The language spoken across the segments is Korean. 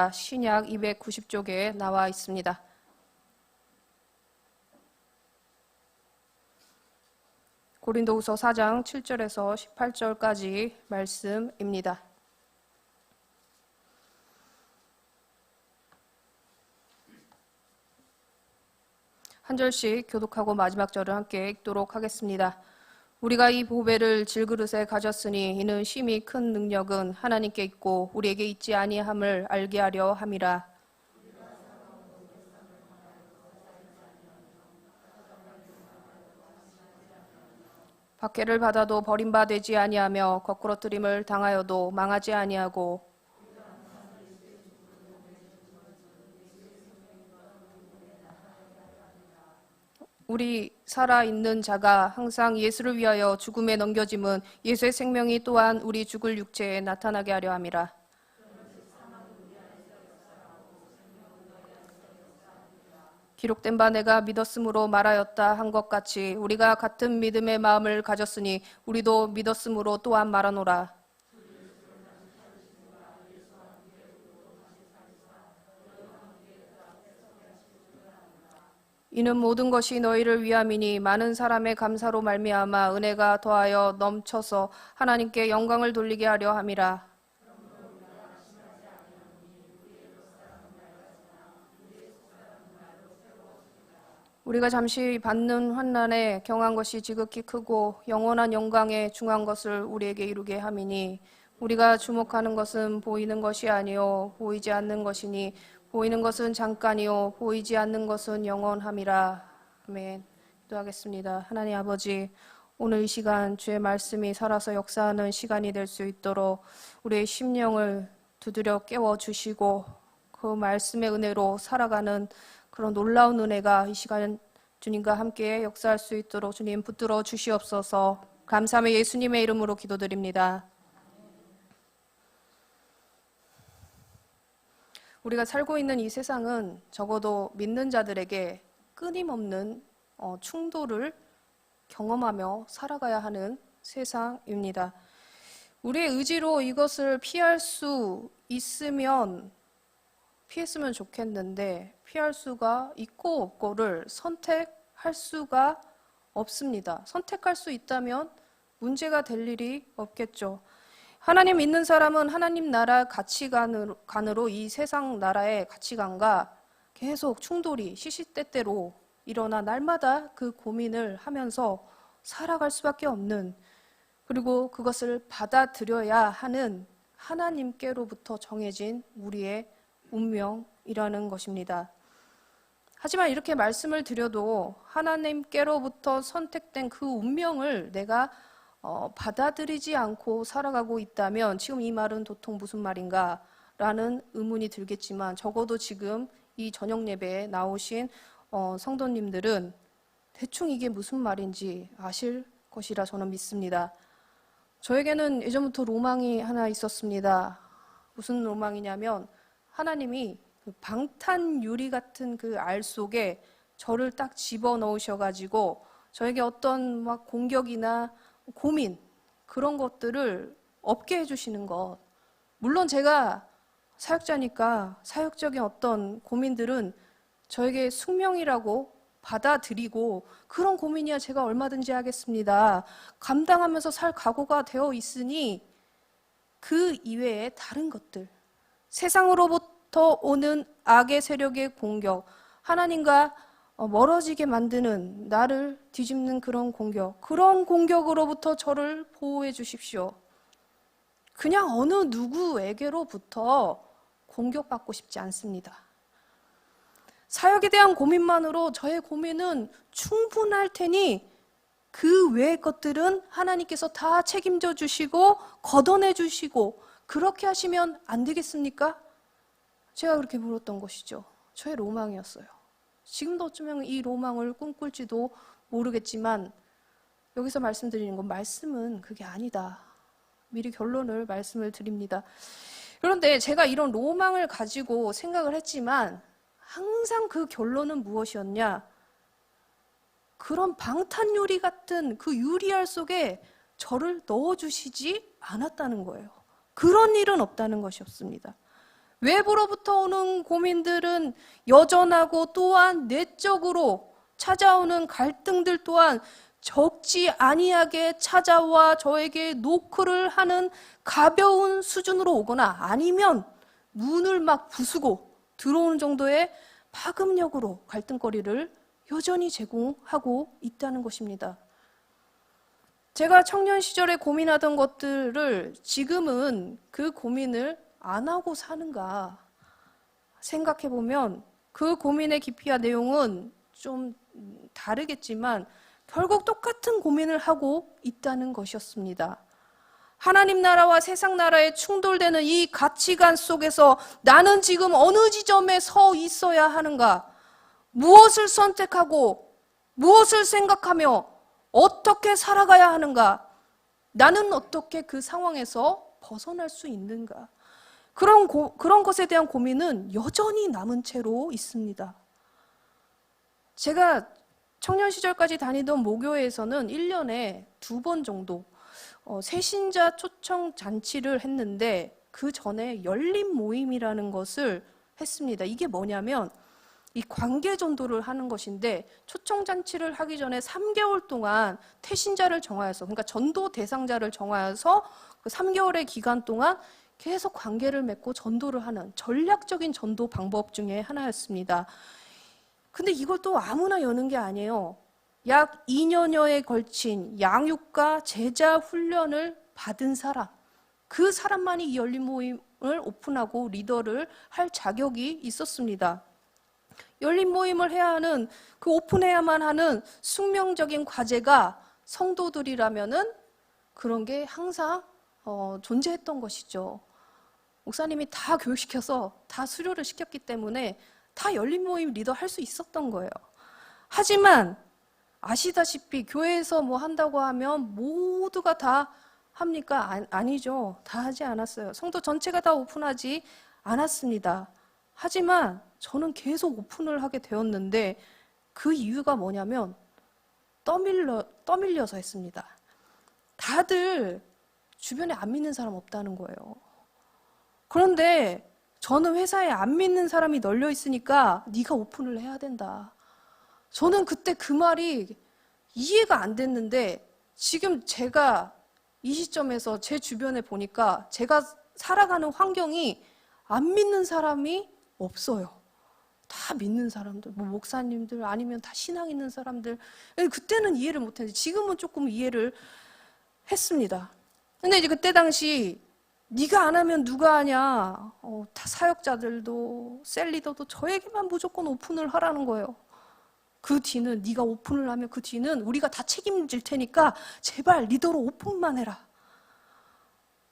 신약 290쪽에 나와 있습니다. 고린도후서 4장 7절에서 18절까지 말씀입니다. 한 절씩 교독하고 마지막 절을 함께 읽도록 하겠습니다. 우리가 이 보배를 질그릇에 가졌으니 이는 심히 큰 능력은 하나님께 있고 우리에게 있지 아니함을 알게 하려 함이라. 박해를 받아도 버림받지 아니하며 거꾸러뜨림을 당하여도 망하지 아니하고 우리 살아있는 자가 항상 예수를 위하여 죽음에 넘겨짐은 예수의 생명이 또한 우리 죽을 육체에 나타나게 하려 함이라. 기록된 바 내가 믿었으므로 말하였다 한 것 같이 우리가 같은 믿음의 마음을 가졌으니 우리도 믿었으므로 또한 말하노라. 이는 모든 것이 너희를 위함이니 많은 사람의 감사로 말미암아 은혜가 더하여 넘쳐서 하나님께 영광을 돌리게 하려 함이라. 우리가 잠시 받는 환난에 경한 것이 지극히 크고 영원한 영광에 중한 것을 우리에게 이루게 함이니 우리가 주목하는 것은 보이는 것이 아니요 보이지 않는 것이니 보이는 것은 잠깐이요 보이지 않는 것은 영원함이라. 아멘. 기도하겠습니다. 하나님 아버지, 오늘 이 시간 주의 말씀이 살아서 역사하는 시간이 될 수 있도록 우리의 심령을 두드려 깨워주시고 그 말씀의 은혜로 살아가는 그런 놀라운 은혜가 이 시간 주님과 함께 역사할 수 있도록 주님 붙들어 주시옵소서. 감사하며 예수님의 이름으로 기도드립니다. 우리가 살고 있는 이 세상은 적어도 믿는 자들에게 끊임없는 충돌을 경험하며 살아가야 하는 세상입니다. 우리의 의지로 이것을 피할 수 있으면 피했으면 좋겠는데 피할 수가 있고 없고를 선택할 수가 없습니다. 선택할 수 있다면 문제가 될 일이 없겠죠. 하나님 믿는 사람은 하나님 나라 가치관으로 이 세상 나라의 가치관과 계속 충돌이 시시때때로 일어나 날마다 그 고민을 하면서 살아갈 수밖에 없는, 그리고 그것을 받아들여야 하는 하나님께로부터 정해진 우리의 운명이라는 것입니다. 하지만 이렇게 말씀을 드려도 하나님께로부터 선택된 그 운명을 내가 받아들이지 않고 살아가고 있다면 지금 이 말은 도통 무슨 말인가 라는 의문이 들겠지만 적어도 지금 이 저녁 예배에 나오신 성도님들은 대충 이게 무슨 말인지 아실 것이라 저는 믿습니다. 저에게는 예전부터 로망이 하나 있었습니다. 무슨 로망이냐면 하나님이 그 방탄유리 같은 그 알 속에 저를 딱 집어넣으셔가지고 저에게 어떤 막 공격이나 고민 그런 것들을 없게 해주시는 것. 물론 제가 사역자니까 사역적인 어떤 고민들은 저에게 숙명이라고 받아들이고 그런 고민이야 제가 얼마든지 하겠습니다. 감당하면서 살 각오가 되어 있으니 그 이외에 다른 것들, 세상으로부터 오는 악의 세력의 공격, 하나님과 멀어지게 만드는 나를 뒤집는 그런 공격으로부터 저를 보호해 주십시오. 그냥 어느 누구에게로부터 공격받고 싶지 않습니다. 사역에 대한 고민만으로 저의 고민은 충분할 테니 그 외의 것들은 하나님께서 다 책임져 주시고 걷어내 주시고 그렇게 하시면 안 되겠습니까? 제가 그렇게 물었던 것이죠. 저의 로망이었어요. 지금도 어쩌면 이 로망을 꿈꿀지도 모르겠지만 여기서 말씀드리는 건 말씀은 그게 아니다. 미리 결론을 말씀을 드립니다. 그런데 제가 이런 로망을 가지고 생각을 했지만 항상 그 결론은 무엇이었냐? 그런 방탄유리 같은 그 유리알 속에 저를 넣어주시지 않았다는 거예요. 그런 일은 없다는 것이었습니다. 외부로부터 오는 고민들은 여전하고 또한 내적으로 찾아오는 갈등들 또한 적지 아니하게 찾아와 저에게 노크를 하는 가벼운 수준으로 오거나 아니면 문을 막 부수고 들어오는 정도의 파급력으로 갈등거리를 여전히 제공하고 있다는 것입니다. 제가 청년 시절에 고민하던 것들을 지금은 그 고민을 안 하고 사는가 생각해 보면 그 고민의 깊이와 내용은 좀 다르겠지만 결국 똑같은 고민을 하고 있다는 것이었습니다. 하나님 나라와 세상 나라에 충돌되는 이 가치관 속에서 나는 지금 어느 지점에 서 있어야 하는가? 무엇을 선택하고 무엇을 생각하며 어떻게 살아가야 하는가? 나는 어떻게 그 상황에서 벗어날 수 있는가? 그런 것에 대한 고민은 여전히 남은 채로 있습니다. 제가 청년 시절까지 다니던 모교회에서는 1년에 2번 정도 새신자 초청 잔치를 했는데 그 전에 열린 모임이라는 것을 했습니다. 이게 뭐냐면 이 관계 전도를 하는 것인데 초청 잔치를 하기 전에 3개월 동안 태신자를 정하여서 그러니까 전도 대상자를 정하여서 그 3개월의 기간 동안 계속 관계를 맺고 전도를 하는 전략적인 전도 방법 중에 하나였습니다. 근데 이걸 또 아무나 여는 게 아니에요. 약 2년여에 걸친 양육과 제자 훈련을 받은 사람, 그 사람만이 이 열린 모임을 오픈하고 리더를 할 자격이 있었습니다. 열린 모임을 해야 하는, 그 오픈해야만 하는 숙명적인 과제가 성도들이라면은 그런 게 항상 존재했던 것이죠. 목사님이 다 교육시켜서 다 수료를 시켰기 때문에 다 열린 모임 리더 할 수 있었던 거예요. 하지만 아시다시피 교회에서 뭐 한다고 하면 모두가 다 합니까? 아니죠. 다 하지 않았어요. 성도 전체가 다 오픈하지 않았습니다. 하지만 저는 계속 오픈을 하게 되었는데 그 이유가 뭐냐면 떠밀려서 했습니다. 다들 주변에 안 믿는 사람 없다는 거예요. 그런데 저는 회사에 안 믿는 사람이 널려 있으니까 네가 오픈을 해야 된다. 저는 그때 그 말이 이해가 안 됐는데 지금 제가 이 시점에서 제 주변에 보니까 제가 살아가는 환경이 안 믿는 사람이 없어요. 다 믿는 사람들, 뭐 목사님들 아니면 다 신앙 있는 사람들. 그때는 이해를 못했는데 지금은 조금 이해를 했습니다. 근데 이제 그때 당시 네가 안 하면 누가 하냐? 다 사역자들도 셀리더도 저에게만 무조건 오픈을 하라는 거예요. 그 뒤는 네가 오픈을 하면 그 뒤는 우리가 다 책임질 테니까 제발 리더로 오픈만 해라.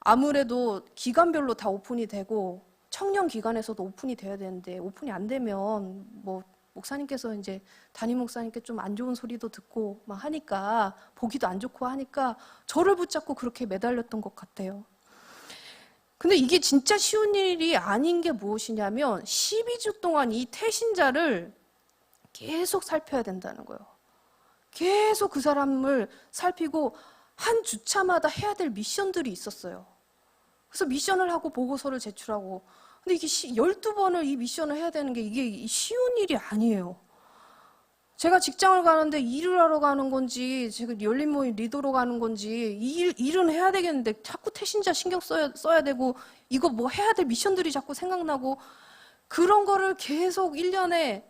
아무래도 기간별로 다 오픈이 되고 청년 기간에서도 오픈이 돼야 되는데 오픈이 안 되면 뭐 목사님께서 이제 담임 목사님께 좀 안 좋은 소리도 듣고 막 하니까 보기도 안 좋고 하니까 저를 붙잡고 그렇게 매달렸던 것 같아요. 근데 이게 진짜 쉬운 일이 아닌 게 무엇이냐면 12주 동안 이 태신자를 계속 살펴야 된다는 거예요. 계속 그 사람을 살피고 한 주차마다 해야 될 미션들이 있었어요. 그래서 미션을 하고 보고서를 제출하고 근데 이게 12번을 이 미션을 해야 되는 게 이게 쉬운 일이 아니에요. 제가 직장을 가는데 일을 하러 가는 건지 지금 열린 모임 리더로 가는 건지 일은 해야 되겠는데 자꾸 태신자 신경 써야 되고 이거 뭐 해야 될 미션들이 자꾸 생각나고 그런 거를 계속 1년에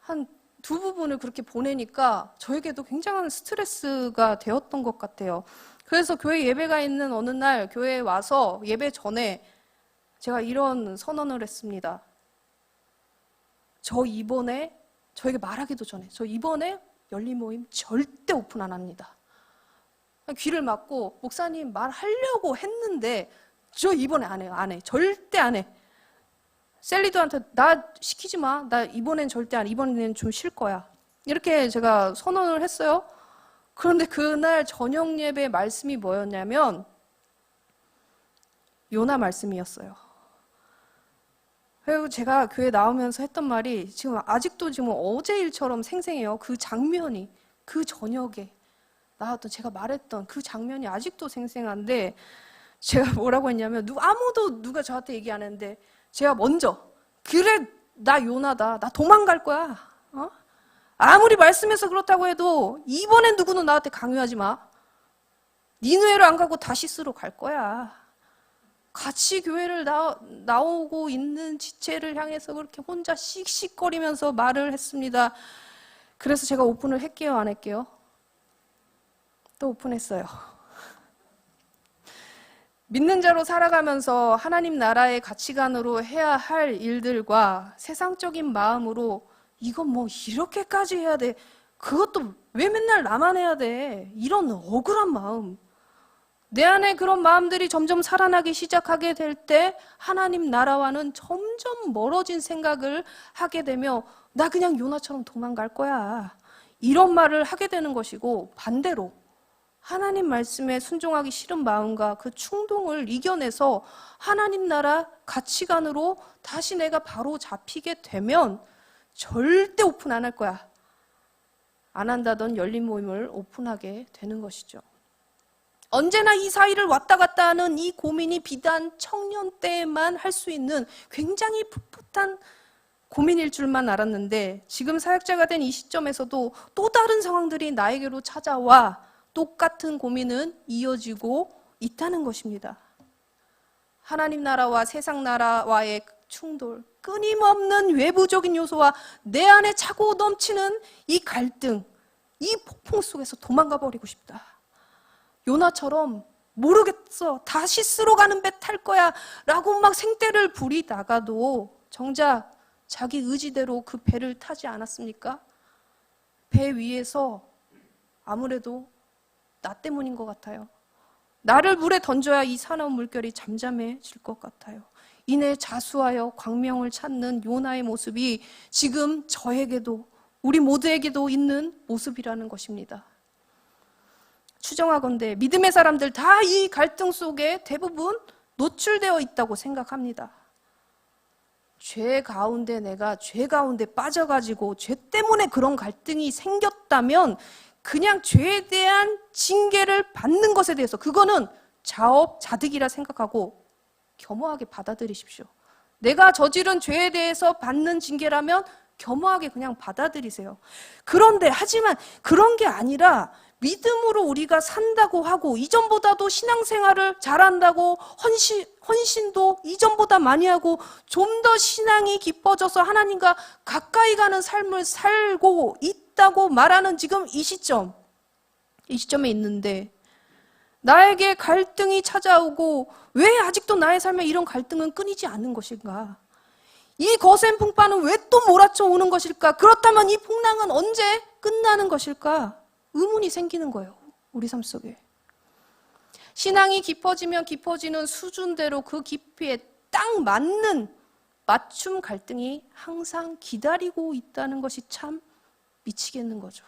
한 2부분을 그렇게 보내니까 저에게도 굉장한 스트레스가 되었던 것 같아요. 그래서 교회 예배가 있는 어느 날 교회에 와서 예배 전에 제가 이런 선언을 했습니다. 저에게 말하기도 전에 저 이번에 열린 모임 절대 오픈 안 합니다. 귀를 막고 목사님 말하려고 했는데 저 이번에 안 해요. 안 해. 절대 안 해. 셀리도한테 나 시키지 마. 나 이번엔 절대 안 해. 이번에는 좀 쉴 거야. 이렇게 제가 선언을 했어요. 그런데 그날 저녁 예배 말씀이 뭐였냐면 요나 말씀이었어요. 그리고 제가 교회 나오면서 했던 말이 지금 아직도 지금 어제 일처럼 생생해요. 그 장면이 그 저녁에 나왔던 제가 말했던 그 장면이 아직도 생생한데 제가 뭐라고 했냐면 아무도 누가 저한테 얘기 안 했는데 제가 먼저 그래 나 요나다. 나 도망갈 거야. 아무리 말씀해서 그렇다고 해도 이번엔 누구는 나한테 강요하지 마. 니느웨로 안 가고 다시스로 갈 거야. 같이 교회를 나오고 있는 지체를 향해서 그렇게 혼자 씩씩거리면서 말을 했습니다. 그래서 제가 오픈을 할게요, 안 할게요? 또 오픈했어요. 믿는 자로 살아가면서 하나님 나라의 가치관으로 해야 할 일들과 세상적인 마음으로 이건 뭐 이렇게까지 해야 돼. 그것도 왜 맨날 나만 해야 돼. 이런 억울한 마음. 내 안에 그런 마음들이 점점 살아나기 시작하게 될 때 하나님 나라와는 점점 멀어진 생각을 하게 되며 나 그냥 요나처럼 도망갈 거야. 이런 말을 하게 되는 것이고, 반대로 하나님 말씀에 순종하기 싫은 마음과 그 충동을 이겨내서 하나님 나라 가치관으로 다시 내가 바로 잡히게 되면 절대 오픈 안 할 거야. 안 한다던 열린 모임을 오픈하게 되는 것이죠. 언제나 이 사이를 왔다 갔다 하는 이 고민이 비단 청년 때에만 할 수 있는 굉장히 풋풋한 고민일 줄만 알았는데, 지금 사역자가 된 이 시점에서도 또 다른 상황들이 나에게로 찾아와 똑같은 고민은 이어지고 있다는 것입니다. 하나님 나라와 세상 나라와의 충돌, 끊임없는 외부적인 요소와 내 안에 차고 넘치는 이 갈등, 이 폭풍 속에서 도망가 버리고 싶다. 요나처럼 모르겠어, 다시스로 가는 배 탈 거야 라고 막 생떼를 부리다가도 정작 자기 의지대로 그 배를 타지 않았습니까? 배 위에서 아무래도 나 때문인 것 같아요. 나를 물에 던져야 이 사나운 물결이 잠잠해질 것 같아요. 이내 자수하여 광명을 찾는 요나의 모습이 지금 저에게도, 우리 모두에게도 있는 모습이라는 것입니다. 추정하건대 믿음의 사람들 다 이 갈등 속에 대부분 노출되어 있다고 생각합니다. 죄 가운데 내가 죄 가운데 빠져가지고 죄 때문에 그런 갈등이 생겼다면 그냥 죄에 대한 징계를 받는 것에 대해서 그거는 자업자득이라 생각하고 겸허하게 받아들이십시오. 내가 저지른 죄에 대해서 받는 징계라면 겸허하게 그냥 받아들이세요. 그런데 하지만 그런 게 아니라 믿음으로 우리가 산다고 하고 이전보다도 신앙생활을 잘한다고 헌신도 이전보다 많이 하고 좀 더 신앙이 깊어져서 하나님과 가까이 가는 삶을 살고 있다고 말하는 지금 이 시점에 있는데 나에게 갈등이 찾아오고 왜 아직도 나의 삶에 이런 갈등은 끊이지 않는 것인가? 이 거센 풍파는 왜 또 몰아쳐 오는 것일까? 그렇다면 이 풍랑은 언제 끝나는 것일까? 의문이 생기는 거예요, 우리 삶 속에. 신앙이 깊어지면 깊어지는 수준대로 그 깊이에 딱 맞는 맞춤 갈등이 항상 기다리고 있다는 것이 참 미치겠는 거죠.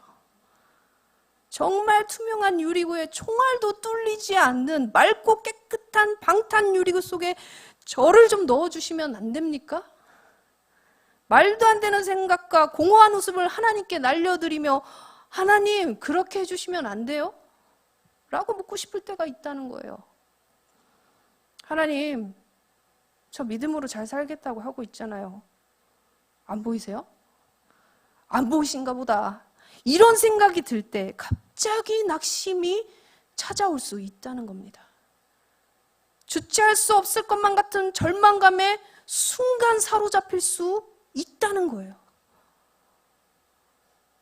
정말 투명한 유리구에 총알도 뚫리지 않는 맑고 깨끗한 방탄 유리구 속에 저를 좀 넣어주시면 안 됩니까? 말도 안 되는 생각과 공허한 웃음을 하나님께 날려드리며 하나님 그렇게 해주시면 안 돼요? 라고 묻고 싶을 때가 있다는 거예요. 하나님, 저 믿음으로 잘 살겠다고 하고 있잖아요. 안 보이세요? 안 보이신가 보다. 이런 생각이 들 때 갑자기 낙심이 찾아올 수 있다는 겁니다. 주체할 수 없을 것만 같은 절망감에 순간 사로잡힐 수 있다는 거예요.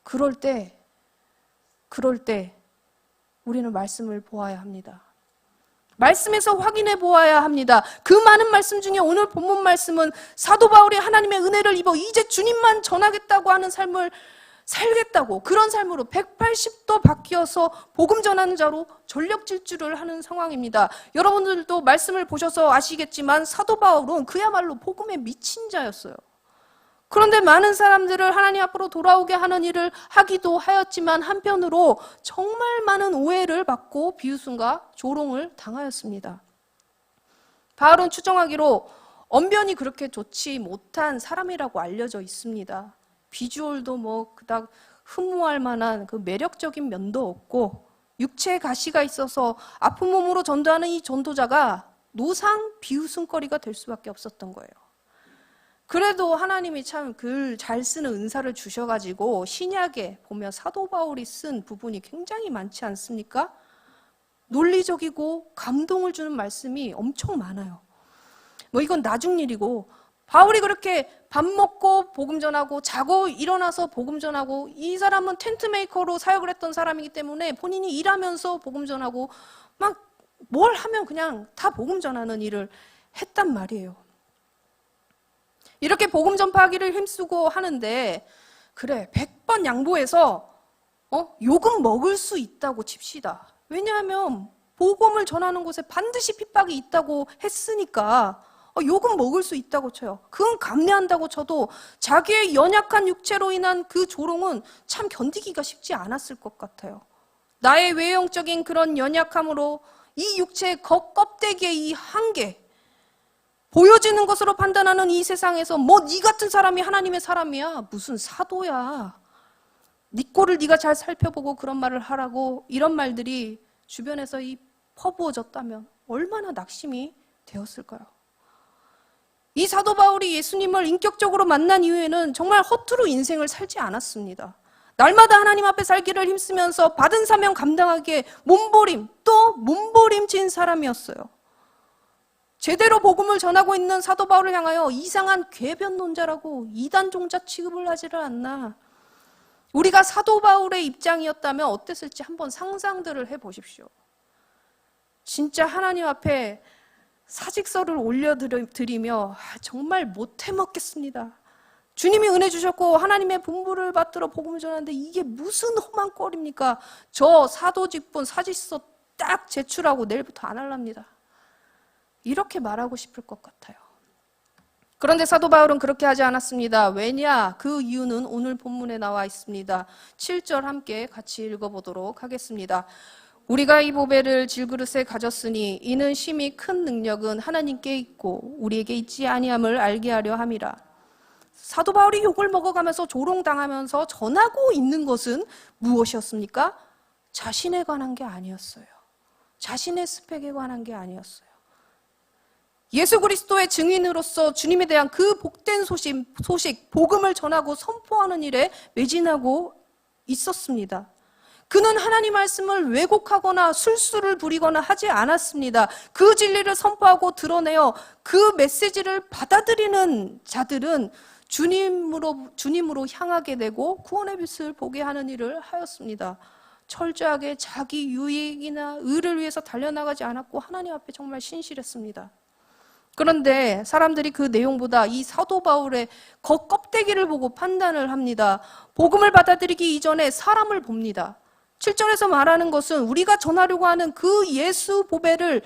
그럴 때 우리는 말씀을 보아야 합니다. 말씀에서 확인해 보아야 합니다. 그 많은 말씀 중에 오늘 본문 말씀은 사도 바울이 하나님의 은혜를 입어 이제 주님만 전하겠다고 하는 삶을 살겠다고, 그런 삶으로 180도 바뀌어서 복음 전하는 자로 전력 질주를 하는 상황입니다. 여러분들도 말씀을 보셔서 아시겠지만 사도 바울은 그야말로 복음에 미친 자였어요. 그런데 많은 사람들을 하나님 앞으로 돌아오게 하는 일을 하기도 하였지만 한편으로 정말 많은 오해를 받고 비웃음과 조롱을 당하였습니다. 바울은 추정하기로 언변이 그렇게 좋지 못한 사람이라고 알려져 있습니다. 비주얼도 뭐 그닥 흠모할 만한 그 매력적인 면도 없고 육체에 가시가 있어서 아픈 몸으로 전도하는 이 전도자가 노상 비웃음거리가 될 수밖에 없었던 거예요. 그래도 하나님이 참 글 잘 쓰는 은사를 주셔가지고 신약에 보면 사도 바울이 쓴 부분이 굉장히 많지 않습니까? 논리적이고 감동을 주는 말씀이 엄청 많아요. 뭐 이건 나중 일이고, 바울이 그렇게 밥 먹고 복음 전하고 자고 일어나서 복음 전하고, 이 사람은 텐트 메이커로 사역을 했던 사람이기 때문에 본인이 일하면서 복음 전하고 막 뭘 하면 그냥 다 복음 전하는 일을 했단 말이에요. 이렇게 복음 전파하기를 힘쓰고 하는데, 그래 100번 양보해서 욕은 먹을 수 있다고 칩시다. 왜냐하면 복음을 전하는 곳에 반드시 핍박이 있다고 했으니까 욕은 먹을 수 있다고 쳐요. 그건 감내한다고 쳐도 자기의 연약한 육체로 인한 그 조롱은 참 견디기가 쉽지 않았을 것 같아요. 나의 외형적인 그런 연약함으로 이 육체의 껍데기의 이 한계, 보여지는 것으로 판단하는 이 세상에서 뭐 네 같은 사람이 하나님의 사람이야, 무슨 사도야, 네 꼴을 네가 잘 살펴보고 그런 말을 하라고, 이런 말들이 주변에서 퍼부어졌다면 얼마나 낙심이 되었을까요? 이 사도 바울이 예수님을 인격적으로 만난 이후에는 정말 허투루 인생을 살지 않았습니다. 날마다 하나님 앞에 살기를 힘쓰면서 받은 사명 감당하기에 몸부림 또 몸부림친 사람이었어요. 제대로 복음을 전하고 있는 사도 바울을 향하여 이상한 궤변론자라고 이단종자 취급을 하지를 않나. 우리가 사도 바울의 입장이었다면 어땠을지 한번 상상들을 해보십시오. 진짜 하나님 앞에 사직서를 올려드리며 정말 못 해먹겠습니다. 주님이 은혜 주셨고 하나님의 분부를 받들어 복음을 전하는데 이게 무슨 험한 꼴입니까? 저 사도직분 사직서 딱 제출하고 내일부터 안 할랍니다. 이렇게 말하고 싶을 것 같아요. 그런데 사도 바울은 그렇게 하지 않았습니다. 왜냐? 그 이유는 오늘 본문에 나와 있습니다. 7절 함께 같이 읽어보도록 하겠습니다. 우리가 이 보배를 질그릇에 가졌으니 이는 심히 큰 능력은 하나님께 있고 우리에게 있지 아니함을 알게 하려 함이라. 사도 바울이 욕을 먹어가면서 조롱당하면서 전하고 있는 것은 무엇이었습니까? 자신에 관한 게 아니었어요. 자신의 스펙에 관한 게 아니었어요. 예수 그리스도의 증인으로서 주님에 대한 그 복된 소식, 복음을 전하고 선포하는 일에 매진하고 있었습니다. 그는 하나님 말씀을 왜곡하거나 술수를 부리거나 하지 않았습니다. 그 진리를 선포하고 드러내어 그 메시지를 받아들이는 자들은 주님으로 향하게 되고 구원의 빛을 보게 하는 일을 하였습니다. 철저하게 자기 유익이나 의를 위해서 달려나가지 않았고 하나님 앞에 정말 신실했습니다. 그런데 사람들이 그 내용보다 이 사도 바울의 겉껍데기를 보고 판단을 합니다. 복음을 받아들이기 이전에 사람을 봅니다. 7절에서 말하는 것은 우리가 전하려고 하는 그 예수 보배를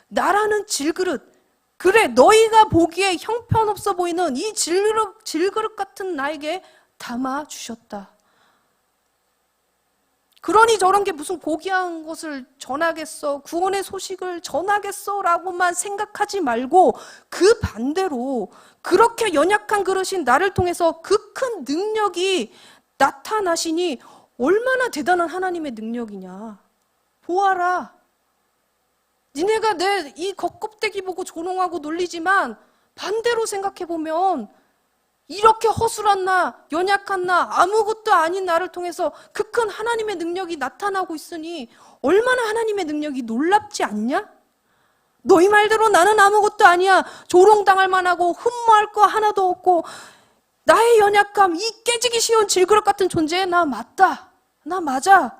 나라는 질그릇, 그래 너희가 보기에 형편없어 보이는 이 질그릇 같은 나에게 담아주셨다. 그러니 저런 게 무슨 고귀한 것을 전하겠어, 구원의 소식을 전하겠어 라고만 생각하지 말고 그 반대로 그렇게 연약한 그릇인 나를 통해서 그 큰 능력이 나타나시니 얼마나 대단한 하나님의 능력이냐. 보아라. 니네가 내 이 겉껍데기 보고 조롱하고 놀리지만 반대로 생각해보면 이렇게 허술한 나, 연약한 나, 아무것도 아닌 나를 통해서 그 큰 하나님의 능력이 나타나고 있으니 얼마나 하나님의 능력이 놀랍지 않냐? 너희 말대로 나는 아무것도 아니야. 조롱당할 만하고 흠모할 거 하나도 없고 나의 연약함, 이 깨지기 쉬운 질그릇 같은 존재에 나 맞다. 나 맞아.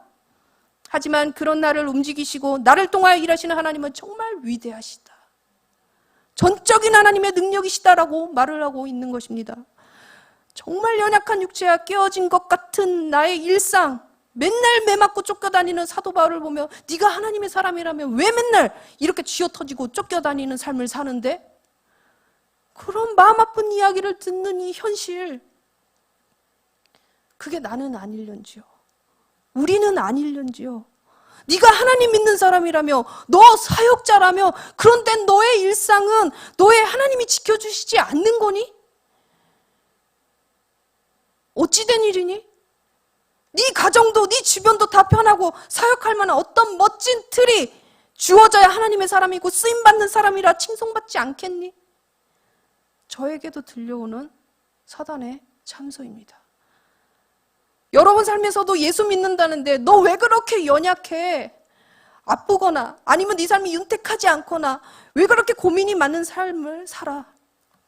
하지만 그런 나를 움직이시고 나를 통하여 일하시는 하나님은 정말 위대하시다. 전적인 하나님의 능력이시다라고 말을 하고 있는 것입니다. 정말 연약한 육체와 깨어진 것 같은 나의 일상, 맨날 매 맞고 쫓겨다니는 사도 바울을 보며 네가 하나님의 사람이라면 왜 맨날 이렇게 쥐어터지고 쫓겨다니는 삶을 사는데? 그런 마음 아픈 이야기를 듣는 이 현실, 그게 나는 아닐런지요. 우리는 아닐런지요. 네가 하나님 믿는 사람이라며, 너 사역자라며, 그런데 너의 일상은 너의 하나님이 지켜주시지 않는 거니? 어찌된 일이니? 네 가정도 네 주변도 다 편하고 사역할 만한 어떤 멋진 틀이 주어져야 하나님의 사람이고 쓰임받는 사람이라 칭송받지 않겠니? 저에게도 들려오는 사단의 참소입니다. 여러분 삶에서도 예수 믿는다는데 너 왜 그렇게 연약해? 아프거나 아니면 네 삶이 윤택하지 않거나 왜 그렇게 고민이 많은 삶을 살아?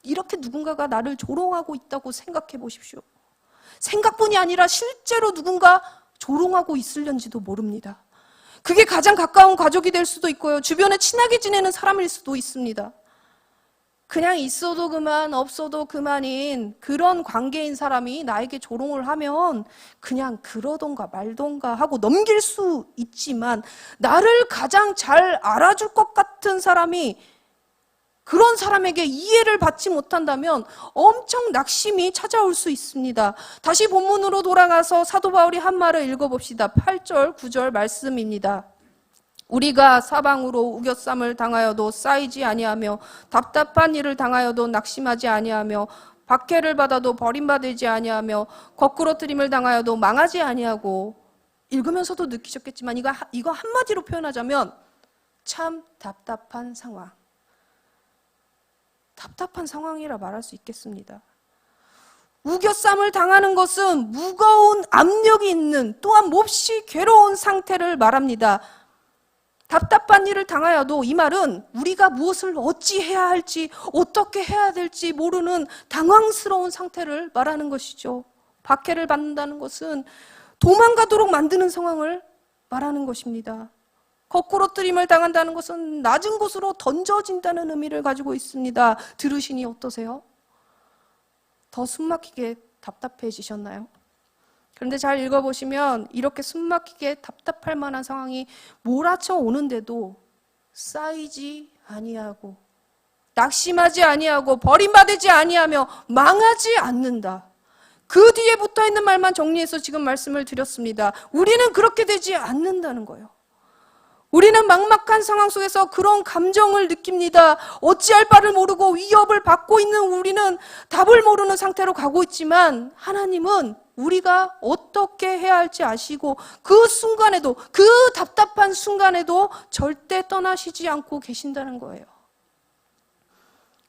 이렇게 누군가가 나를 조롱하고 있다고 생각해 보십시오. 생각뿐이 아니라 실제로 누군가 조롱하고 있을런지도 모릅니다. 그게 가장 가까운 가족이 될 수도 있고요. 주변에 친하게 지내는 사람일 수도 있습니다. 그냥 있어도 그만 없어도 그만인 그런 관계인 사람이 나에게 조롱을 하면 그냥 그러던가 말던가 하고 넘길 수 있지만, 나를 가장 잘 알아줄 것 같은 사람이 그런 사람에게 이해를 받지 못한다면 엄청 낙심이 찾아올 수 있습니다. 다시 본문으로 돌아가서 사도 바울이 한 말을 읽어봅시다. 8절 9절 말씀입니다. 우리가 사방으로 우겨쌈을 당하여도 쌓이지 아니하며 답답한 일을 당하여도 낙심하지 아니하며 박해를 받아도 버림받지 아니하며 거꾸러뜨림을 당하여도 망하지 아니하고, 읽으면서도 느끼셨겠지만 이거 한마디로 표현하자면 참 답답한 상황. 답답한 상황이라 말할 수 있겠습니다. 우겨쌈을 당하는 것은 무거운 압력이 있는, 또한 몹시 괴로운 상태를 말합니다. 답답한 일을 당하여도, 이 말은 우리가 무엇을 어찌해야 할지 어떻게 해야 될지 모르는 당황스러운 상태를 말하는 것이죠. 박해를 받는다는 것은 도망가도록 만드는 상황을 말하는 것입니다. 거꾸로뜨림을 당한다는 것은 낮은 곳으로 던져진다는 의미를 가지고 있습니다. 들으시니 어떠세요? 더 숨막히게 답답해지셨나요? 그런데 잘 읽어보시면 이렇게 숨막히게 답답할 만한 상황이 몰아쳐 오는데도 쌓이지 아니하고 낙심하지 아니하고 버림받지 아니하며 망하지 않는다. 그 뒤에 붙어있는 말만 정리해서 지금 말씀을 드렸습니다. 우리는 그렇게 되지 않는다는 거예요. 우리는 막막한 상황 속에서 그런 감정을 느낍니다. 어찌할 바를 모르고 위협을 받고 있는 우리는 답을 모르는 상태로 가고 있지만, 하나님은 우리가 어떻게 해야 할지 아시고 그 순간에도, 그 답답한 순간에도 절대 떠나시지 않고 계신다는 거예요.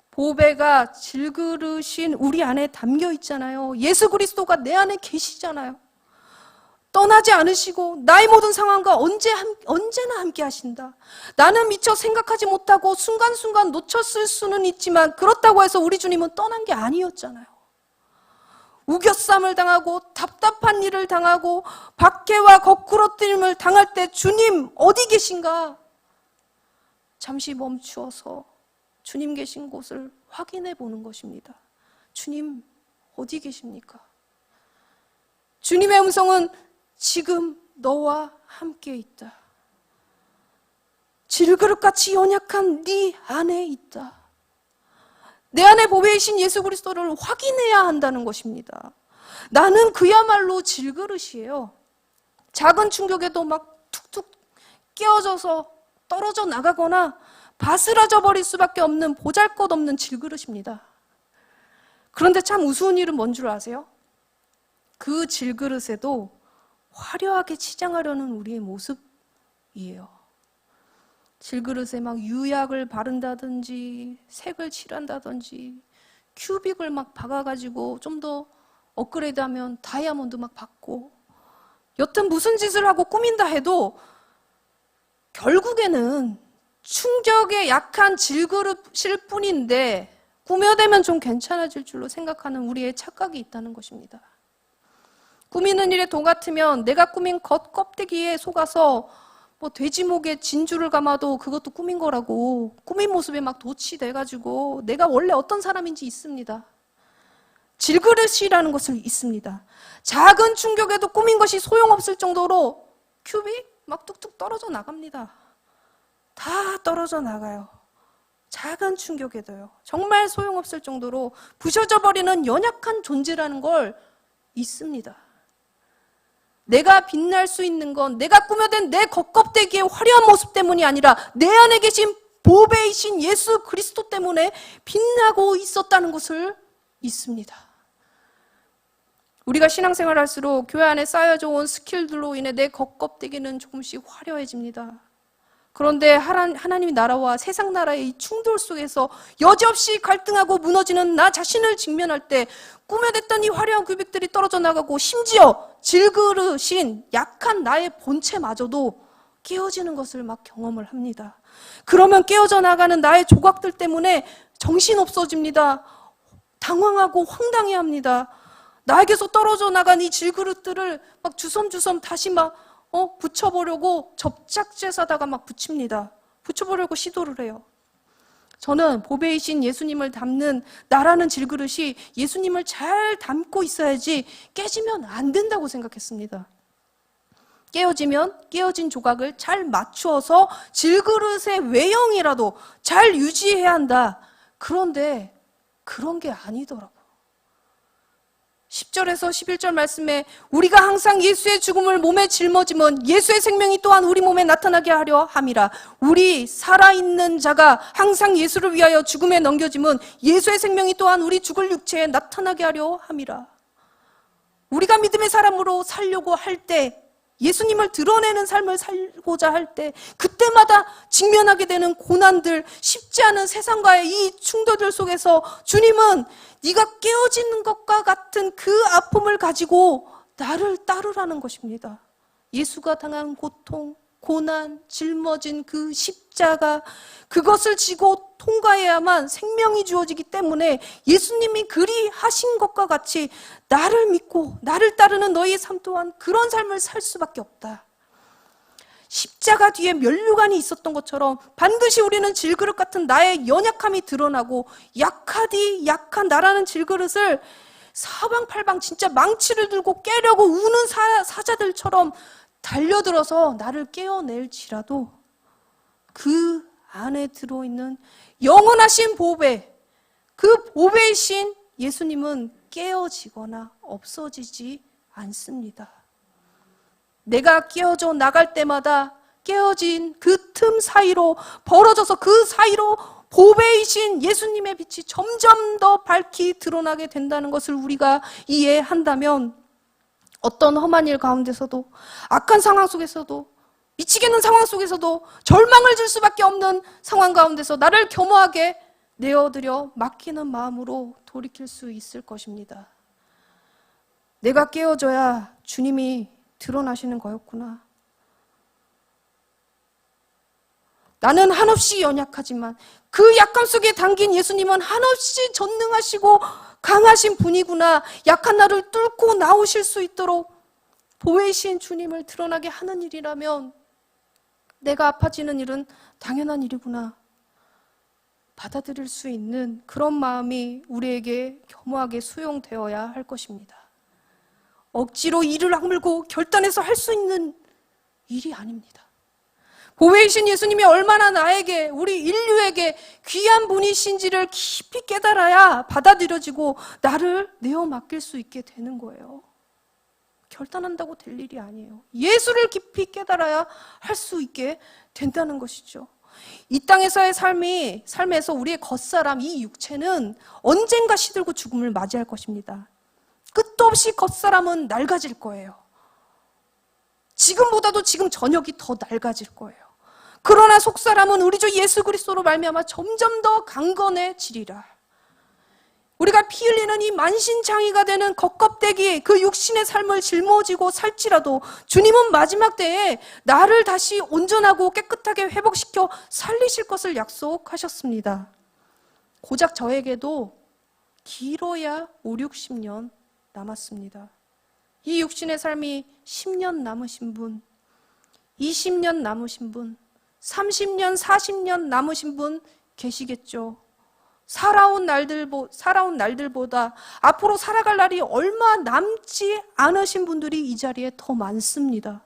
보배가 질그릇인 우리 안에 담겨 있잖아요. 예수 그리스도가 내 안에 계시잖아요. 떠나지 않으시고 나의 모든 상황과 언제나 함께 하신다. 나는 미처 생각하지 못하고 순간순간 놓쳤을 수는 있지만, 그렇다고 해서 우리 주님은 떠난 게 아니었잖아요. 우겨쌈을 당하고 답답한 일을 당하고 박해와 거꾸러뜨림을 당할 때 주님 어디 계신가? 잠시 멈추어서 주님 계신 곳을 확인해 보는 것입니다. 주님 어디 계십니까? 주님의 음성은 지금 너와 함께 있다. 질그릇같이 연약한 네 안에 있다. 내 안에 보배이신 예수 그리스도를 확인해야 한다는 것입니다. 나는 그야말로 질그릇이에요. 작은 충격에도 막 툭툭 깨어져서 떨어져 나가거나 바스라져 버릴 수밖에 없는 보잘것없는 질그릇입니다. 그런데 참 우스운 일은 뭔 줄 아세요? 그 질그릇에도 화려하게 치장하려는 우리의 모습이에요. 질그릇에 막 유약을 바른다든지 색을 칠한다든지 큐빅을 막 박아가지고 좀 더 업그레이드하면 다이아몬드 막 받고, 여튼 무슨 짓을 하고 꾸민다 해도 결국에는 충격에 약한 질그릇일 뿐인데 꾸며대면 좀 괜찮아질 줄로 생각하는 우리의 착각이 있다는 것입니다. 꾸미는 일에 도 같으면 내가 꾸민 겉 껍데기에 속아서 뭐 돼지목에 진주를 감아도 그것도 꾸민 거라고, 꾸민 모습에 막 도취돼가지고 내가 원래 어떤 사람인지 있습니다. 질그릇이라는 것을 있습니다. 작은 충격에도 꾸민 것이 소용없을 정도로 큐빅 막 뚝뚝 떨어져 나갑니다. 다 떨어져 나가요. 작은 충격에도요. 정말 소용없을 정도로 부셔져 버리는 연약한 존재라는 걸 있습니다. 내가 빛날 수 있는 건 내가 꾸며댄 내 겉껍데기의 화려한 모습 때문이 아니라 내 안에 계신 보배이신 예수 그리스도 때문에 빛나고 있었다는 것을 있습니다. 우리가 신앙생활 할수록 교회 안에 쌓여져 온 스킬들로 인해 내 겉껍데기는 조금씩 화려해집니다. 그런데 하나님의 나라와 세상 나라의 이 충돌 속에서 여지없이 갈등하고 무너지는 나 자신을 직면할 때 꿈에 댔던 이 화려한 규백들이 떨어져 나가고 심지어 질그릇인 약한 나의 본체마저도 깨어지는 것을 막 경험을 합니다. 그러면 깨어져 나가는 나의 조각들 때문에 정신 없어집니다. 당황하고 황당해합니다. 나에게서 떨어져 나간 이 질그릇들을 막 주섬주섬 다시 막 붙여보려고 접착제사다가 막 붙입니다. 붙여보려고 시도를 해요. 저는 보배이신 예수님을 담는 나라는 질그릇이 예수님을 잘 담고 있어야지 깨지면 안 된다고 생각했습니다. 깨어진 조각을 잘 맞추어서 질그릇의 외형이라도 잘 유지해야 한다. 그런데 그런 게 아니더라고요. 10절에서 11절 말씀에 우리가 항상 예수의 죽음을 몸에 짊어지면 예수의 생명이 또한 우리 몸에 나타나게 하려 함이라. 우리 살아있는 자가 항상 예수를 위하여 죽음에 넘겨지면 예수의 생명이 또한 우리 죽을 육체에 나타나게 하려 함이라. 우리가 믿음의 사람으로 살려고 할 때, 예수님을 드러내는 삶을 살고자 할 때 그때마다 직면하게 되는 고난들, 쉽지 않은 세상과의 이 충돌들 속에서 주님은 네가 깨어지는 것과 같은 그 아픔을 가지고 나를 따르라는 것입니다. 예수가 당한 고통, 고난, 짊어진 그 십자가, 그것을 지고 통과해야만 생명이 주어지기 때문에 예수님이 그리 하신 것과 같이 나를 믿고 나를 따르는 너희의 삶 또한 그런 삶을 살 수밖에 없다. 십자가 뒤에 면류관이 있었던 것처럼 반드시 우리는 질그릇 같은 나의 연약함이 드러나고 약하디 약한 나라는 질그릇을 사방팔방 진짜 망치를 들고 깨려고 우는 사자들처럼 달려들어서 나를 깨어낼지라도 그 안에 들어있는 영원하신 보배, 그 보배이신 예수님은 깨어지거나 없어지지 않습니다. 내가 깨어져 나갈 때마다 깨어진 그 틈 사이로 벌어져서 그 사이로 보배이신 예수님의 빛이 점점 더 밝히 드러나게 된다는 것을 우리가 이해한다면 어떤 험한 일 가운데서도, 악한 상황 속에서도, 미치겠는 상황 속에서도, 절망을 줄 수밖에 없는 상황 가운데서 나를 겸허하게 내어드려 맡기는 마음으로 돌이킬 수 있을 것입니다. 내가 깨어져야 주님이 드러나시는 거였구나. 나는 한없이 연약하지만 그 약함 속에 담긴 예수님은 한없이 전능하시고 강하신 분이구나. 약한 나를 뚫고 나오실 수 있도록 보혜이신 주님을 드러나게 하는 일이라면 내가 아파지는 일은 당연한 일이구나. 받아들일 수 있는 그런 마음이 우리에게 겸허하게 수용되어야 할 것입니다. 억지로 이를 악물고 결단해서 할 수 있는 일이 아닙니다. 보혜이신 예수님이 얼마나 나에게, 우리 인류에게 귀한 분이신지를 깊이 깨달아야 받아들여지고 나를 내어 맡길 수 있게 되는 거예요. 결단한다고 될 일이 아니에요. 예수를 깊이 깨달아야 할 수 있게 된다는 것이죠. 이 땅에서의 삶에서 우리의 겉사람, 이 육체는 언젠가 시들고 죽음을 맞이할 것입니다. 끝도 없이 겉사람은 낡아질 거예요. 지금보다도 지금 저녁이 더 낡아질 거예요. 그러나 속사람은 우리 주 예수 그리스도로 말미암아 점점 더 강건해지리라. 우리가 피 흘리는 이 만신창이가 되는 겉껍데기, 그 육신의 삶을 짊어지고 살지라도 주님은 마지막 때에 나를 다시 온전하고 깨끗하게 회복시켜 살리실 것을 약속하셨습니다. 고작 저에게도 길어야 5, 60년 남았습니다. 이 육신의 삶이 10년 남으신 분, 20년 남으신 분, 30년, 40년 남으신 분 계시겠죠. 살아온 날들보다 앞으로 살아갈 날이 얼마 남지 않으신 분들이 이 자리에 더 많습니다.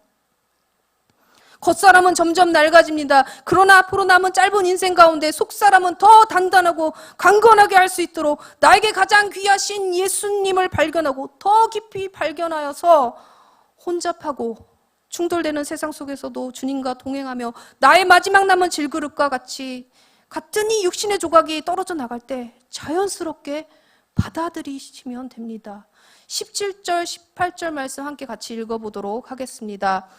겉사람은 점점 낡아집니다. 그러나 앞으로 남은 짧은 인생 가운데 속사람은 더 단단하고 강건하게 할 수 있도록 나에게 가장 귀하신 예수님을 발견하고 더 깊이 발견하여서 혼잡하고 충돌되는 세상 속에서도 주님과 동행하며 나의 마지막 남은 질그릇과 같은 이 육신의 조각이 떨어져 나갈 때 자연스럽게 받아들이시면 됩니다. 17절, 18절 말씀 함께 같이 읽어보도록 하겠습니다.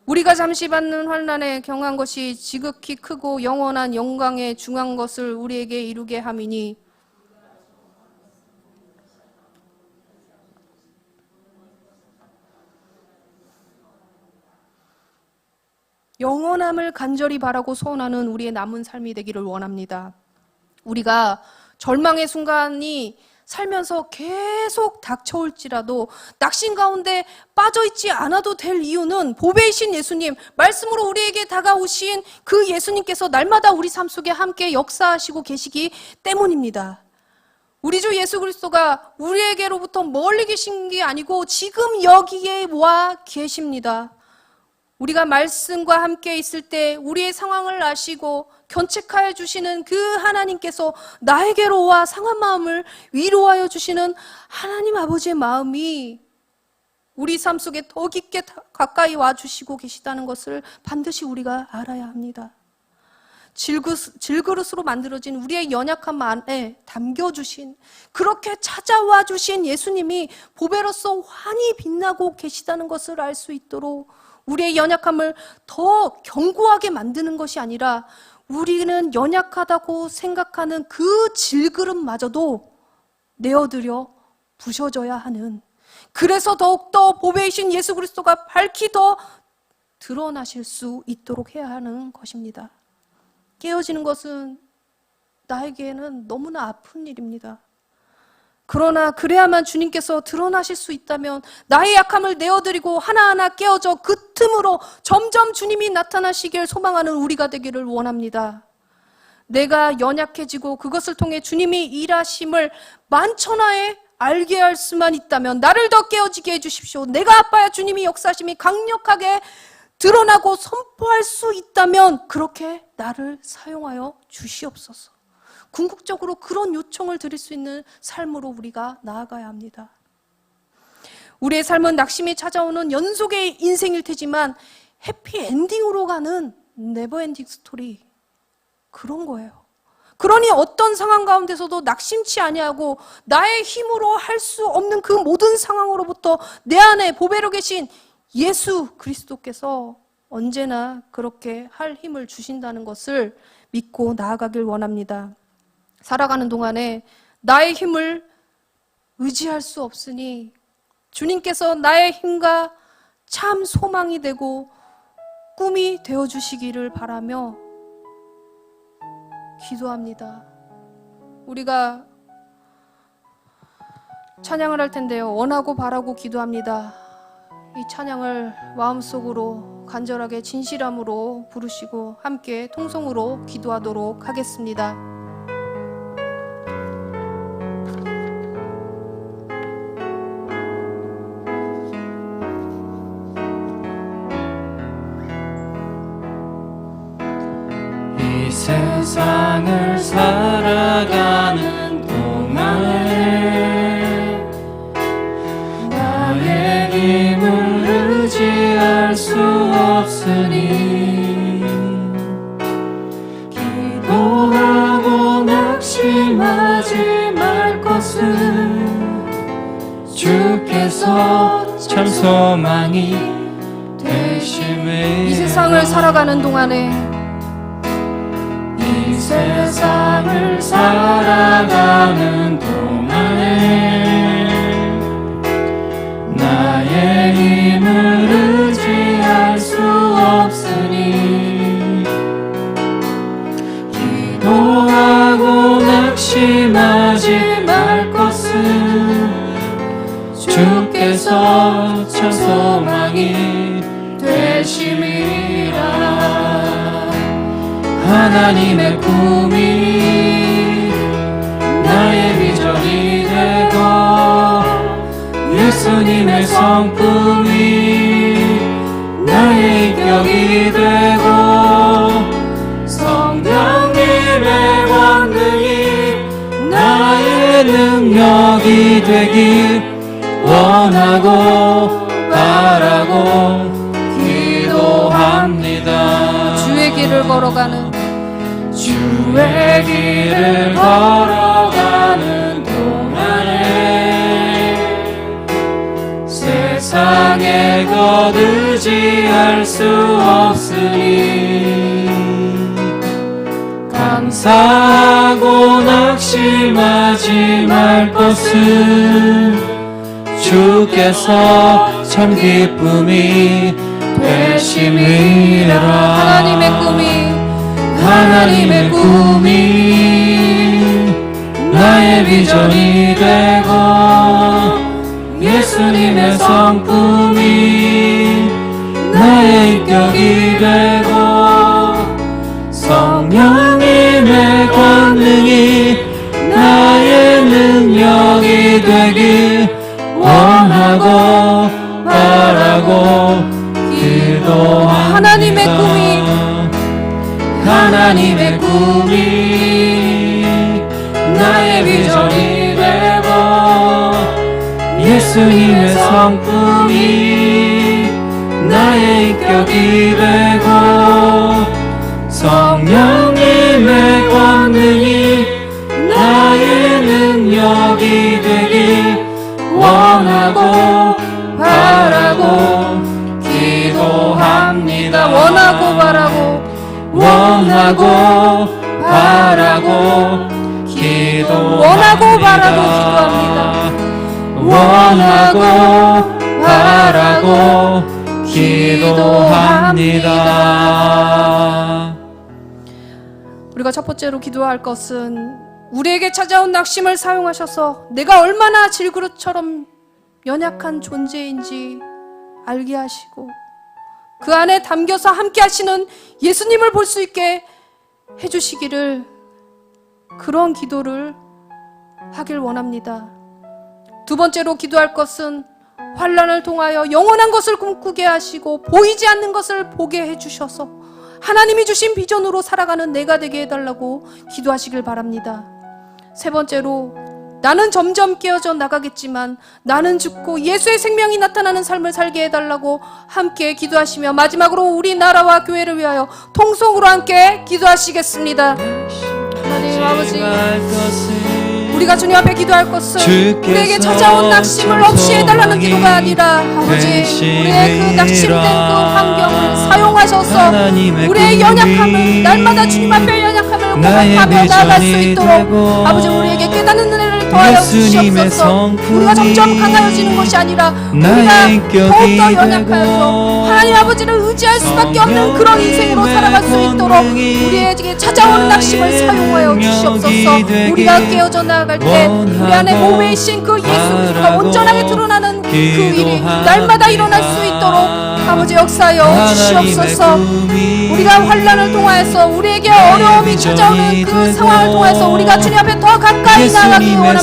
우리가 잠시 받는 환난에 경한 것이 지극히 크고 영원한 영광에 중한 것을 우리에게 이루게 함이니 영원함을 간절히 바라고 소원하는 우리의 남은 삶이 되기를 원합니다. 우리가 절망의 순간이 살면서 계속 닥쳐올지라도 낙심 가운데 빠져있지 않아도 될 이유는 보배이신 예수님, 말씀으로 우리에게 다가오신 그 예수님께서 날마다 우리 삶 속에 함께 역사하시고 계시기 때문입니다. 우리 주 예수 그리스도가 우리에게로부터 멀리 계신 게 아니고 지금 여기에 와 계십니다. 우리가 말씀과 함께 있을 때 우리의 상황을 아시고 견책하여 주시는 그 하나님께서 나에게로 와 상한 마음을 위로하여 주시는 하나님 아버지의 마음이 우리 삶 속에 더 깊게 가까이 와 주시고 계시다는 것을 반드시 우리가 알아야 합니다. 질그릇으로 만들어진 우리의 연약함 안에 담겨주신, 그렇게 찾아와 주신 예수님이 보배로서 환히 빛나고 계시다는 것을 알 수 있도록 우리의 연약함을 더 견고하게 만드는 것이 아니라 우리는 연약하다고 생각하는 그 질그릇마저도 내어드려 부셔져야 하는, 그래서 더욱더 보배이신 예수 그리스도가 밝히 더 드러나실 수 있도록 해야 하는 것입니다. 깨어지는 것은 나에게는 너무나 아픈 일입니다. 그러나 그래야만 주님께서 드러나실 수 있다면 나의 약함을 내어드리고 하나하나 깨어져 그 틈으로 점점 주님이 나타나시길 소망하는 우리가 되기를 원합니다. 내가 연약해지고 그것을 통해 주님이 일하심을 만천하에 알게 할 수만 있다면 나를 더 깨어지게 해주십시오. 내가 아파야 주님이 역사심이 강력하게 드러나고 선포할 수 있다면 그렇게 나를 사용하여 주시옵소서. 궁극적으로 그런 요청을 드릴 수 있는 삶으로 우리가 나아가야 합니다. 우리의 삶은 낙심이 찾아오는 연속의 인생일 테지만 해피엔딩으로 가는 네버엔딩 스토리, 그런 거예요. 그러니 어떤 상황 가운데서도 낙심치 아니하고 나의 힘으로 할 수 없는 그 모든 상황으로부터 내 안에 보배로 계신 예수 그리스도께서 언제나 그렇게 할 힘을 주신다는 것을 믿고 나아가길 원합니다. 살아가는 동안에 나의 힘을 의지할 수 없으니 주님께서 나의 힘과 참 소망이 되고 꿈이 되어주시기를 바라며 기도합니다. 우리가 찬양을 할 텐데요, 원하고 바라고 기도합니다. 이 찬양을 마음속으로 간절하게 진실함으로 부르시고 함께 통성으로 기도하도록 하겠습니다. 이 세상을 살아가는 동안에 나의 힘을 의지할 수 없으니 기도하고 낙심하지 말 것은 주께서 참 소망이 되심을. 이 세상을 살아가는 동안에 이 세상을 살아가는 동안에 나의 힘을 의지할 수 없으니 기도하고 낙심하지 말 것은 주께서 참 소망이 되심이라. 하나님의 꿈이 나의 비전이 되고 예수님의 성품이 나의 인격이 되고 성령님의 권능이 나의 능력이 되길 원하고 바라고 기도합니다. 주의 길을 걸어가는 주의 길을 걸어가는 동안에 세상 세상에 거두지할 수 없으니 감사하고 낙심하지 말 것은 주께서 참 기쁨이 되심이라. 하나님의 꿈이 나의 비전이 되고 예수님의 성품이 나의 인격이 되고 성령님의 권능이 나의 능력이 되길 원하고 바라고 기도합니다. 하나님의 꿈이 나의 비전이 되고 예수님의 성품이 나의 인격이 되고 성령님의 권능이 나의 능력이 되길 원하고 바라고 기도합니다. 원하고 바라고 기도합니다. 원하고 바라고 기도합니다. 우리가 첫 번째로 기도할 것은 우리에게 찾아온 낙심을 사용하셔서 내가 얼마나 질그릇처럼 연약한 존재인지 알게 하시고 그 안에 담겨서 함께 하시는 예수님을 볼 수 있게 해주시기를, 그런 기도를 하길 원합니다. 두 번째로 기도할 것은 환난을 통하여 영원한 것을 꿈꾸게 하시고 보이지 않는 것을 보게 해주셔서 하나님이 주신 비전으로 살아가는 내가 되게 해달라고 기도하시길 바랍니다. 세 번째로 나는 점점 깨어져 나가겠지만 나는 죽고 예수의 생명이 나타나는 삶을 살게 해달라고 함께 기도하시며 마지막으로 우리 나라와 교회를 위하여 통성으로 함께 기도하시겠습니다. 하나님 아버지, 우리가 주님 앞에 기도할 것은 우리에게 찾아온 낙심을 없이 해달라는 기도가 아니라 아버지, 우리의 그 낙심된 그 환경을 사용하셔서 우리의 연약함을, 날마다 주님 앞에 연약함을 고백하며 나아갈 수 있도록 아버지 우리에게 깨닫는 은혜를 더하여 주시옵소서. 우리가 점점 강하여지는 것이 아니라 우리가 더욱더 연약하여서 하나님 아버지를 의지할 수밖에 없는 그런 인생으로 살아갈 수 있도록 우리에게 찾아온 낙심을 사용하여 주시옵소서. 우리가 깨어져 나아갈 때 우리 안에 몸에 있신 그 예수 그리스도가 온전하게 드러나는 그 일이 날마다 일어날 수 있도록 아버지 역사하여 주시옵소서. 우리가 환난을 통하여서 우리에게 어려움이 찾아오는 그 상황을 통해서 우리가 주님 앞에 더 가까이 나가기 원합니다.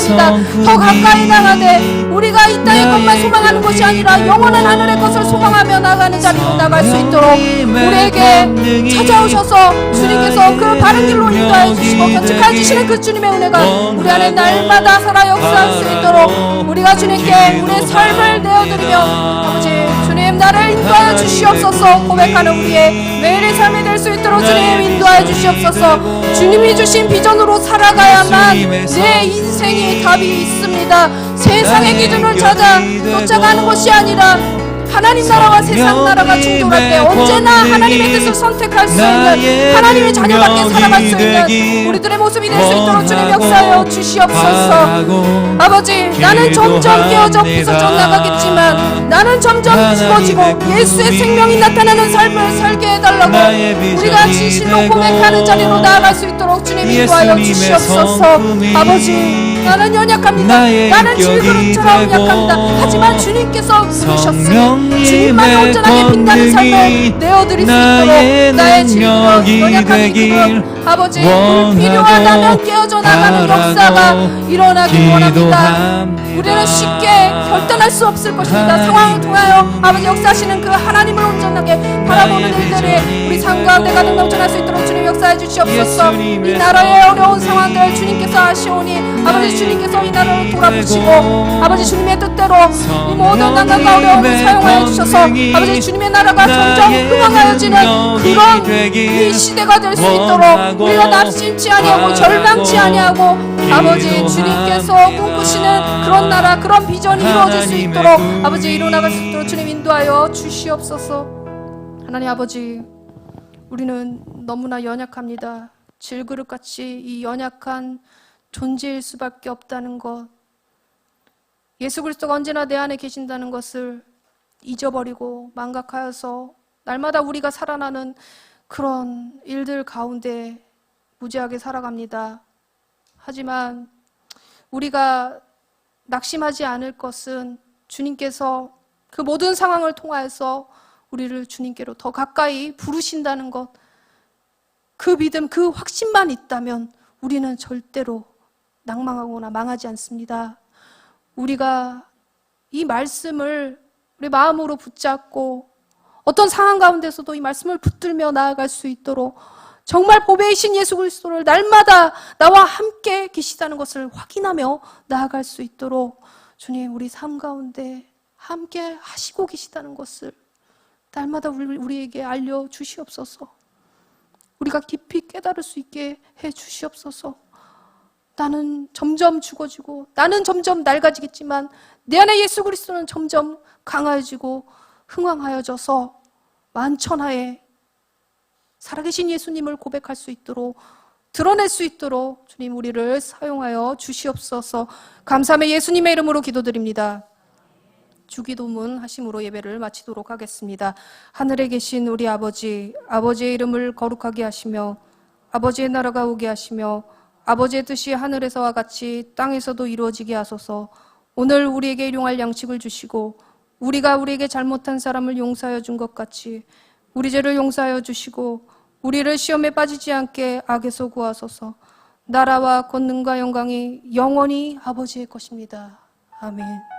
더 가까이 나가되 우리가 이 땅의 것만 소망하는 것이 아니라 영원한 하늘의 것을 소망하며 나가는 자리로 나갈 수 있도록 우리에게 찾아오셔서 주님께서 그 바른 길로 인도하여 주시고 견책하여 주시는 그 주님의 은혜가 우리 안에 날마다 살아 역사할 수 있도록 우리가 주님께 우리의 삶을 내어드리며 아버지 주님 나를 인도하여 주시옵소서 고백하는 우리의 매일의 삶이 될 수 있도록 주님 인도하여 주시옵소서. 주님이 주신 비전으로 살아가야만 내 인생의 답이 있습니다. 세상의 기준을 찾아 쫓아가는 것이 아니라 하나님 나라와 세상 나라가 충돌할 때 언제나 하나님의 뜻을 선택할 수 있는 하나님의 자녀답게 살아갈 수 있는 우리들의 모습이 될 수 있도록 주님 역사하여 주시옵소서. 아버지, 나는 점점 깨어져 부서져 나가겠지만 나는 점점 죽어지고 예수의 생명이 나타나는 삶을 살게 해달라고 우리가 진실로 고백하는 자리로 나아갈 수 있도록 주님 인도하여 주시옵소서. 아버지, 나는 연약합니다. 나는 질그릇처럼 약합니다. 하지만 주님께서 부르셨으니 주님만 온전하게 빛나는 삶을 내어드릴 수 있도록 나의 질그릇, 연약한 그릇 아버지 불필요하다면 깨어져 나가는 역사가 일어나길 원합니다. 우리는 쉽게 결단할 수 없을 것입니다. 상황을 통하여 아버지 역사하시는 그 하나님을 온전하게 바라보는 일들이 우리 삶 가운데 가득 넘쳐날 수 있도록 주님 역사해 주시옵소서. 이 나라의 어려운 상황들 주님께서 아시오니 아버지 주님께서 이 나라를 돌아보시고 아버지 주님의 뜻대로 이 모든 난관과 어려움을 사용하여 주셔서 아버지 주님의 나라가 점점 흥황하여지는 그런 이 시대가 될 수 있도록 우리가 낙심치 아니하고 절망치 아니하고 아버지 주님께서 꿈꾸시는 그런 나라 그런 비전이 이루어질 수 있도록 아버지 이루어나갈 수 있도록 주님 인도하여 주시옵소서. 하나님 아버지, 우리는 너무나 연약합니다. 질그릇같이 이 연약한 존재일 수밖에 없다는 것, 예수 그리스도가 언제나 내 안에 계신다는 것을 잊어버리고 망각하여서 날마다 우리가 살아나는 그런 일들 가운데 무지하게 살아갑니다. 하지만 우리가 낙심하지 않을 것은 주님께서 그 모든 상황을 통하여서 우리를 주님께로 더 가까이 부르신다는 것, 그 믿음, 그 확신만 있다면 우리는 절대로 낭망하거나 망하지 않습니다. 우리가 이 말씀을 우리 마음으로 붙잡고 어떤 상황 가운데서도 이 말씀을 붙들며 나아갈 수 있도록 정말 보배이신 예수 그리스도를 날마다 나와 함께 계시다는 것을 확인하며 나아갈 수 있도록 주님 우리 삶 가운데 함께 하시고 계시다는 것을 날마다 우리에게 알려주시옵소서. 우리가 깊이 깨달을 수 있게 해주시옵소서. 나는 점점 죽어지고 나는 점점 낡아지겠지만 내 안에 예수 그리스도는 점점 강해지고 흥왕하여져서 만천하에 살아계신 예수님을 고백할 수 있도록 드러낼 수 있도록 주님 우리를 사용하여 주시옵소서. 감사함의 예수님의 이름으로 기도드립니다. 주기도문 하심으로 예배를 마치도록 하겠습니다. 하늘에 계신 우리 아버지, 아버지의 이름을 거룩하게 하시며 아버지의 나라가 오게 하시며 아버지의 뜻이 하늘에서와 같이 땅에서도 이루어지게 하소서. 오늘 우리에게 일용할 양식을 주시고 우리가 우리에게 잘못한 사람을 용서하여 준 것 같이 우리 죄를 용서하여 주시고 우리를 시험에 빠지지 않게 악에서 구하소서. 나라와 권능과 영광이 영원히 아버지의 것입니다. 아멘.